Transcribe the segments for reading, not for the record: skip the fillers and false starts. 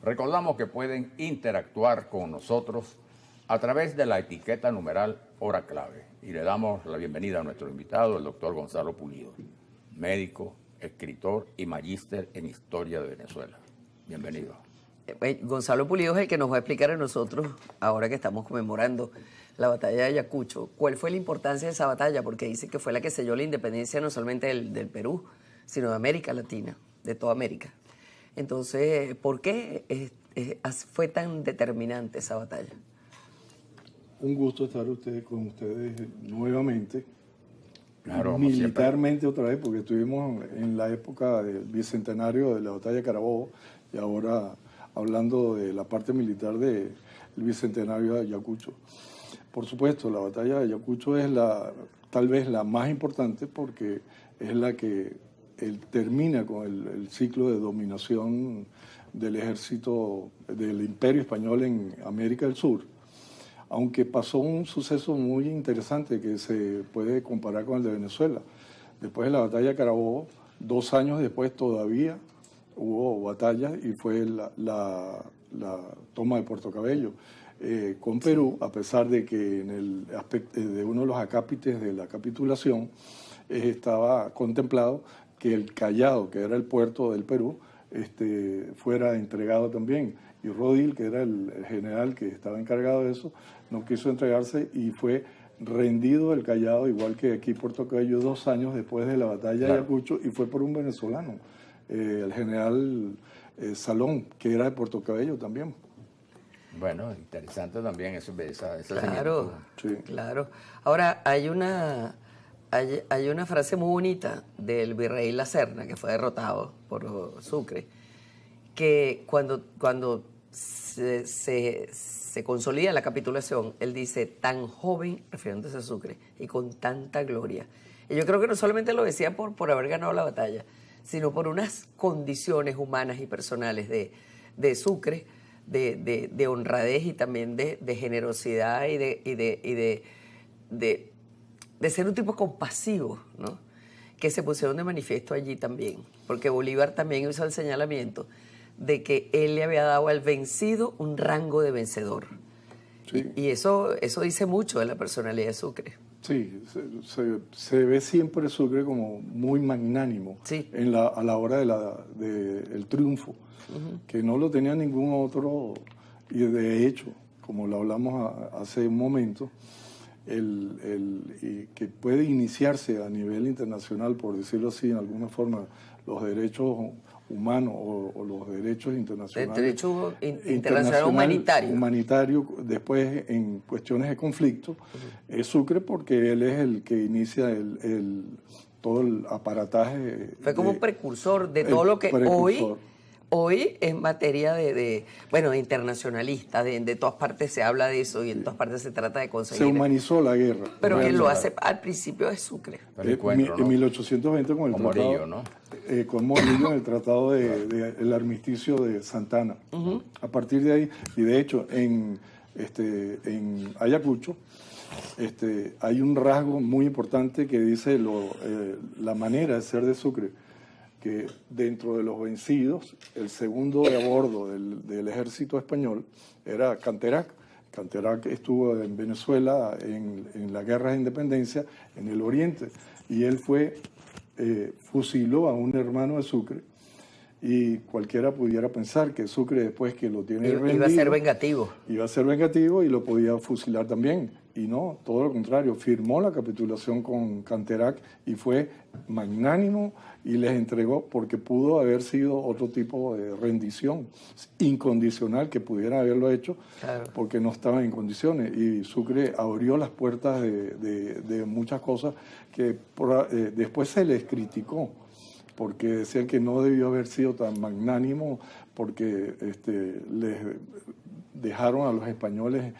Recordamos que pueden interactuar con nosotros a través de la etiqueta numeral hora clave. Y le damos la bienvenida a nuestro invitado, el doctor Gonzalo Pulido, médico, escritor y magíster en historia de Venezuela. Bienvenido. Gonzalo Pulido es el que nos va a explicar a nosotros, ahora que estamos conmemorando la batalla de Ayacucho, cuál fue la importancia de esa batalla, porque dice que fue la que selló la independencia no solamente del Perú, sino de América Latina, de toda América. Entonces, ¿por qué fue tan determinante esa batalla? Un gusto estar con ustedes nuevamente. Claro, militarmente otra vez, porque estuvimos en la época del bicentenario de la batalla de Carabobo y ahora hablando de la parte militar del bicentenario de Ayacucho. Por supuesto, la batalla de Ayacucho es tal vez la más importante porque es la que termina con el ciclo de dominación del ejército del Imperio Español en América del Sur. Aunque pasó un suceso muy interesante que se puede comparar con el de Venezuela. Después de la batalla de Carabobo, 2 años después todavía hubo batallas y fue la toma de Puerto Cabello con Perú, a pesar de que en el aspecto de uno de los acápites de la capitulación estaba contemplado que el Callao, que era el puerto del Perú, fuera entregado también. Y Rodil, que era el general que estaba encargado de eso, no quiso entregarse y fue rendido el Callao, igual que aquí Puerto Cabello, 2 años después de la batalla de Ayacucho, y fue por un venezolano, el general Salón, que era de Puerto Cabello también. Bueno, interesante también esa Claro, sí. Claro. Ahora, hay una frase muy bonita del virrey La Serna, que fue derrotado por Sucre, que cuando se consolida la capitulación, él dice, tan joven, refiriéndose a Sucre, y con tanta gloria. Y yo creo que no solamente lo decía por haber ganado la batalla, sino por unas condiciones humanas y personales de Sucre, de honradez y también de generosidad y de ser un tipo compasivo, ¿no? Que se pusieron de manifiesto allí también, porque Bolívar también hizo el señalamiento de que él le había dado al vencido un rango de vencedor. Sí. Y eso dice mucho de la personalidad de Sucre. Sí, se ve siempre Sucre como muy magnánimo Sí. a la hora del triunfo, que no lo tenía ningún otro, y de hecho, como lo hablamos hace un momento, y que puede iniciarse a nivel internacional, por decirlo así, en alguna forma, los derechos humanos o los derechos internacionales. El derecho internacional humanitario. Después en cuestiones de conflicto, es Sucre porque él es el que inicia todo el aparataje. Fue como un precursor de todo lo que hoy es materia bueno, internacionalista, de todas partes se habla de eso y en todas partes se trata de conseguir. Se humanizó la guerra. Pero quien lo hace al principio es Sucre. En 1820 con el tratado, Morillo, ¿no? Con Morillo en el tratado del armisticio de Santana. A partir de ahí, y de hecho en Ayacucho, hay un rasgo muy importante que dice la manera de ser de Sucre, que dentro de los vencidos, el segundo de a bordo del ejército español era Canterac. Canterac estuvo en Venezuela en la guerra de independencia en el oriente y él fusiló a un hermano de Sucre, y cualquiera pudiera pensar que Sucre, después que lo tiene rendido, iba a ser vengativo. Iba a ser vengativo y lo podía fusilar también. Y no, todo lo contrario, firmó la capitulación con Canterac y fue magnánimo y les entregó, porque pudo haber sido otro tipo de rendición incondicional que pudiera haberlo hecho, claro, porque no estaban en condiciones. Y Sucre abrió las puertas de muchas cosas que después se les criticó, porque decían que no debió haber sido tan magnánimo, porque les dejaron a los españoles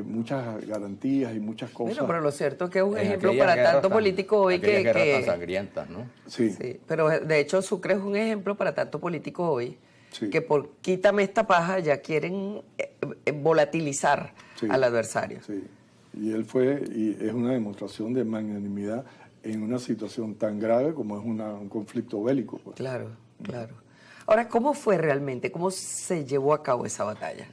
muchas garantías y muchas cosas. Bueno, pero lo cierto es que es un ejemplo para tanto político hoy que... guerras tan sangrientas, ¿no? Sí. Sí. Pero de hecho Sucre es un ejemplo para tanto político hoy, sí, que por quítame esta paja ya quieren volatilizar al adversario. Sí, y él y es una demostración de magnanimidad en una situación tan grave como es un conflicto bélico. Pues. Claro, claro. Ahora, ¿cómo fue realmente? ¿Cómo se llevó a cabo esa batalla?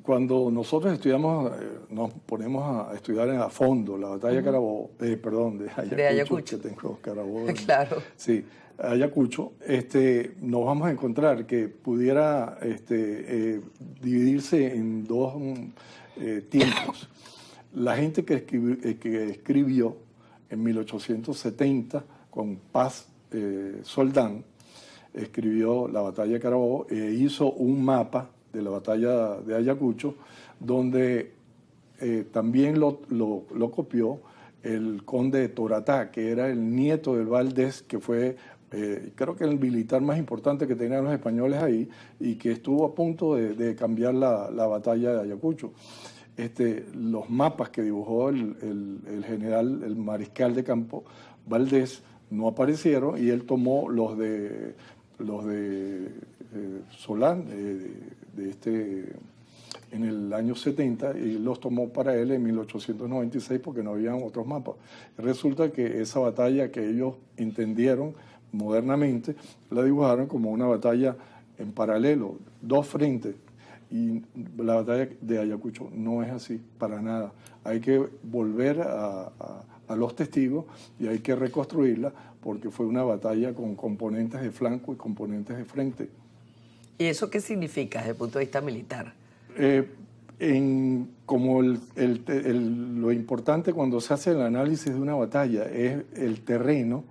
Cuando nosotros estudiamos, nos ponemos a estudiar a fondo la batalla de Carabobo, perdón, de Ayacucho, que tengo Carabobo. Claro. Sí, Ayacucho, nos vamos a encontrar que pudiera dividirse en dos tiempos. La gente que escribió en 1870 con Paz Soldán, escribió la batalla de Carabobo e hizo un mapa de la batalla de Ayacucho, donde también lo copió el conde de Toratá, que era el nieto del Valdés, que fue, creo que el militar más importante que tenían los españoles ahí, y que estuvo a punto de cambiar la batalla de Ayacucho. Los mapas que dibujó el general, el mariscal de campo Valdés, no aparecieron, y él tomó los de Solán, en el año 70, y los tomó para él en 1896 porque no habían otros mapas. Resulta que esa batalla que ellos entendieron modernamente, la dibujaron como una batalla en paralelo, dos frentes, y la batalla de Ayacucho no es así, para nada. Hay que volver a los testigos y hay que reconstruirla porque fue una batalla con componentes de flanco y componentes de frente. ¿Y eso qué significa desde el punto de vista militar? Lo importante cuando se hace el análisis de una batalla es el terreno,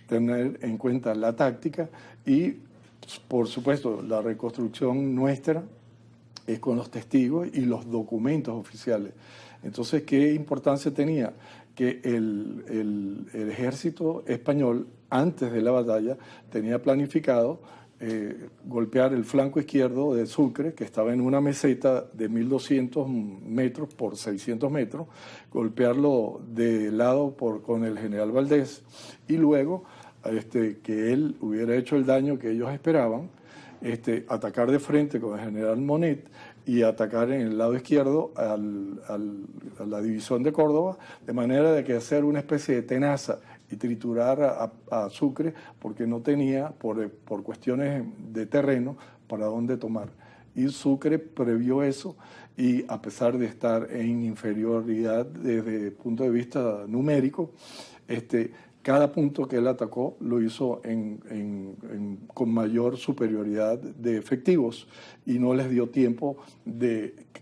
tener en cuenta la táctica y, por supuesto, la reconstrucción nuestra es con los testigos y los documentos oficiales. Entonces, ¿qué importancia tenía? Que el ejército español, antes de la batalla, tenía planificado golpear el flanco izquierdo de Sucre, que estaba en una meseta de 1.200 metros por 600 metros, golpearlo de lado con el general Valdés, y luego que él hubiera hecho el daño que ellos esperaban, atacar de frente con el general Monet y atacar en el lado izquierdo a la división de Córdoba, de manera de que hacer una especie de tenaza y triturar a Sucre, porque no tenía, por cuestiones de terreno, para dónde tomar. Y Sucre previó eso, y a pesar de estar en inferioridad desde el punto de vista numérico, cada punto que él atacó lo hizo con mayor superioridad de efectivos, y no les dio tiempo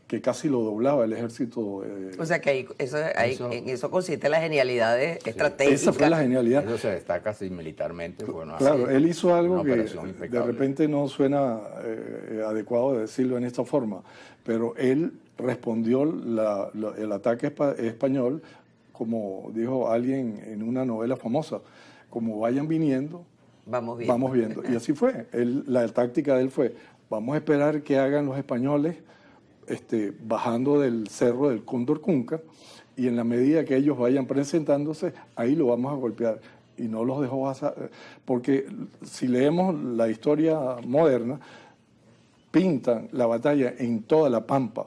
que casi lo doblaba el ejército. O sea que en eso consiste la genialidad estratégica. Esa fue la genialidad. Eso se destaca así militarmente. Bueno, claro, él hizo algo que impecable. De repente no suena adecuado decirlo en esta forma, pero él respondió el ataque español, como dijo alguien en una novela famosa, como vayan viniendo, vamos viendo. Y así fue. La táctica de él fue, vamos a esperar que hagan los españoles bajando del cerro del Cóndor Cunca, y en la medida que ellos vayan presentándose, ahí lo vamos a golpear. Y no los dejó pasar, porque si leemos la historia moderna, pintan la batalla en toda la Pampa,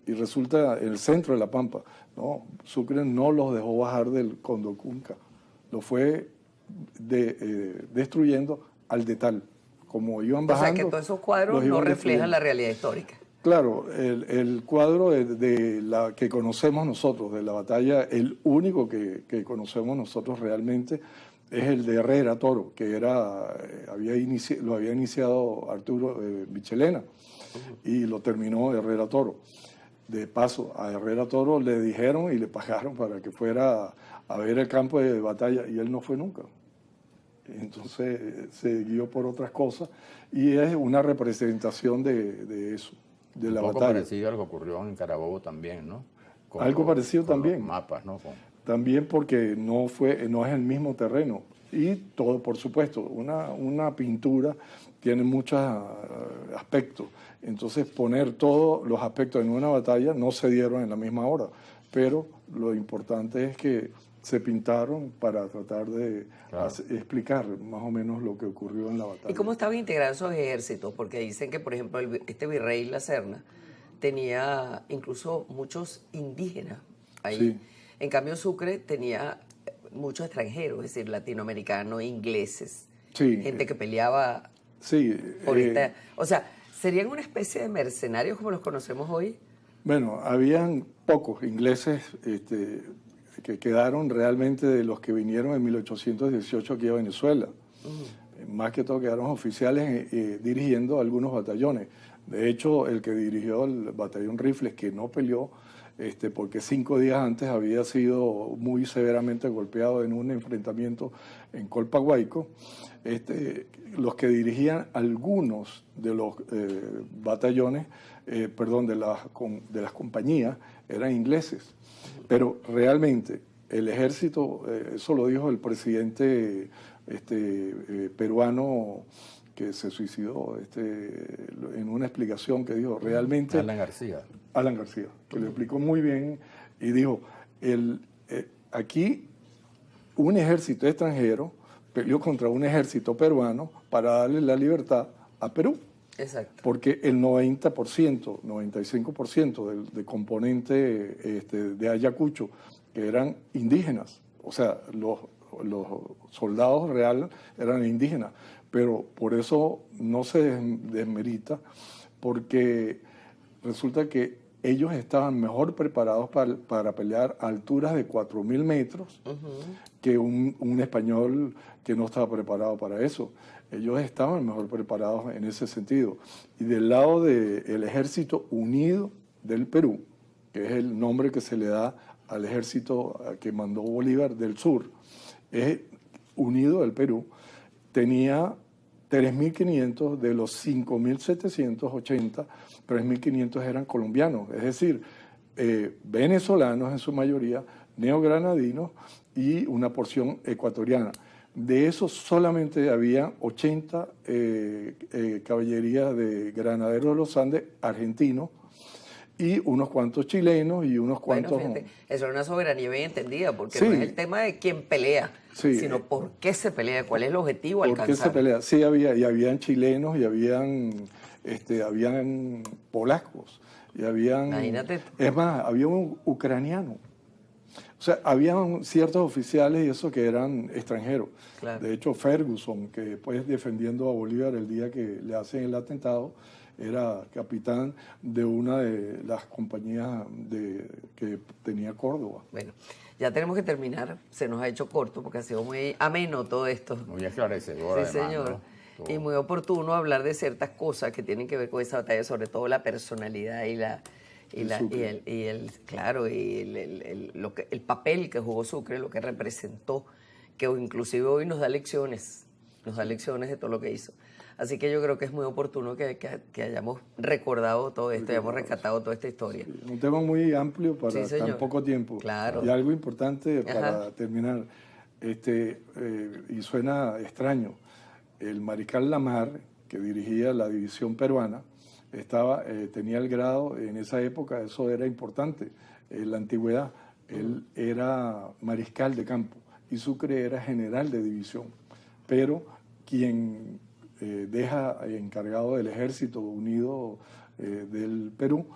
y resulta en el centro de la Pampa. No, Sucre no los dejó bajar del Cóndor Cunca, lo fue destruyendo al detal. Como iban bajando. O sea que todos esos cuadros no reflejan la realidad histórica. Claro, el cuadro de la que conocemos nosotros, de la batalla, el único que conocemos nosotros realmente, es el de Herrera Toro, que lo había iniciado Arturo Michelena, y lo terminó Herrera Toro. De paso, a Herrera Toro le dijeron y le pagaron para que fuera a ver el campo de batalla, y él no fue nunca. Entonces se guió por otras cosas, y es una representación de eso, de la batalla. Algo parecido a lo que ocurrió en Carabobo también, ¿no? Algo parecido también. Los mapas, ¿no? También porque no es el mismo terreno. Y todo, por supuesto, una pintura tiene muchos aspectos. Entonces, poner todos los aspectos en una batalla no se dieron en la misma hora. Pero lo importante es que se pintaron para tratar de explicar más o menos lo que ocurrió en la batalla. ¿Y cómo estaban integrados esos ejércitos? Porque dicen que, por ejemplo, este virrey La Serna tenía incluso muchos indígenas ahí. Sí. En cambio, Sucre tenía muchos extranjeros, es decir, latinoamericanos, ingleses. Sí. Gente que peleaba Sí. por o sea, ¿serían una especie de mercenarios como los conocemos hoy? Bueno, habían pocos ingleses que quedaron realmente de los que vinieron en 1818 aquí a Venezuela. Más que todo quedaron oficiales dirigiendo algunos batallones. De hecho, el que dirigió el batallón Rifles, que no peleó, porque 5 días antes había sido muy severamente golpeado en un enfrentamiento en Colpahuayco, los que dirigían algunos de los batallones, de las compañías, eran ingleses. Pero realmente el ejército, eso lo dijo el presidente peruano que se suicidó en una explicación que dijo realmente... Alan García, que lo explicó muy bien y dijo, aquí un ejército extranjero peleó contra un ejército peruano para darle la libertad a Perú. Exacto. Porque el 90%, 95% del componente de Ayacucho, que eran indígenas, o sea, los soldados reales eran indígenas, pero por eso no se desmerita, porque resulta que ellos estaban mejor preparados para pelear a alturas de 4.000 metros que un español que no estaba preparado para eso. Ellos estaban mejor preparados en ese sentido. Y del lado del Ejército Unido del Perú, que es el nombre que se le da al ejército que mandó Bolívar del sur, es Unido del Perú, tenía 3.500 de los 5.780, 3.500 eran colombianos, es decir, venezolanos en su mayoría, neogranadinos y una porción ecuatoriana. De esos solamente había 80 caballerías de granaderos de los Andes argentinos y unos cuantos chilenos y unos cuantos... Bueno, fíjate, eso es una soberanía bien entendida, porque sí, no es el tema de quién pelea, sí, sino por qué se pelea, cuál es el objetivo ¿por alcanzar. qué se pelea? Sí, habían chilenos y habían polacos y habían... Imagínate. Es más, había un ucraniano. O sea, habían ciertos oficiales y eso que eran extranjeros. Claro. De hecho, Ferguson, que después defendiendo a Bolívar el día que le hacen el atentado, era capitán de una de las compañías que tenía Córdoba. Bueno, ya tenemos que terminar, se nos ha hecho corto porque ha sido muy ameno todo esto. muy esclarecedor. Sí, además, señor. ¿no? Y muy oportuno hablar de ciertas cosas que tienen que ver con esa batalla, sobre todo la personalidad y el papel que jugó Sucre, lo que representó, que inclusive hoy nos da lecciones de todo lo que hizo. Así que yo creo que es muy oportuno que hayamos recordado todo esto, hayamos rescatado toda esta historia. Un tema muy amplio para Sí, tan poco tiempo. Claro. Y algo importante para Ajá. terminar, y suena extraño, el mariscal Lamar, que dirigía la división peruana, tenía el grado, en esa época eso era importante, en la antigüedad, él era mariscal de campo y Sucre era general de división, pero quien deja encargado del Ejército Unido del Perú,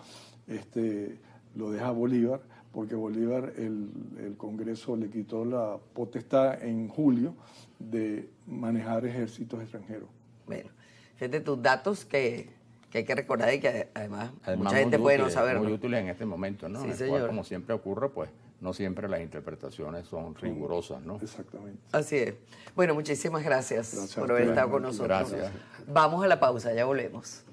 lo deja Bolívar, porque Bolívar, el Congreso le quitó la potestad en julio de manejar ejércitos extranjeros. Bueno, fíjate tus datos que hay que recordar y que además mucha muy gente puede no útiles, saber. muy útiles en este momento, ¿no? Sí, En el señor. cual, como siempre ocurre, pues no siempre las interpretaciones son rigurosas, ¿no? Exactamente. Así es. Bueno, muchísimas gracias Gracias por a haber ustedes. estado con nosotros. Gracias. Vamos a la pausa, ya volvemos.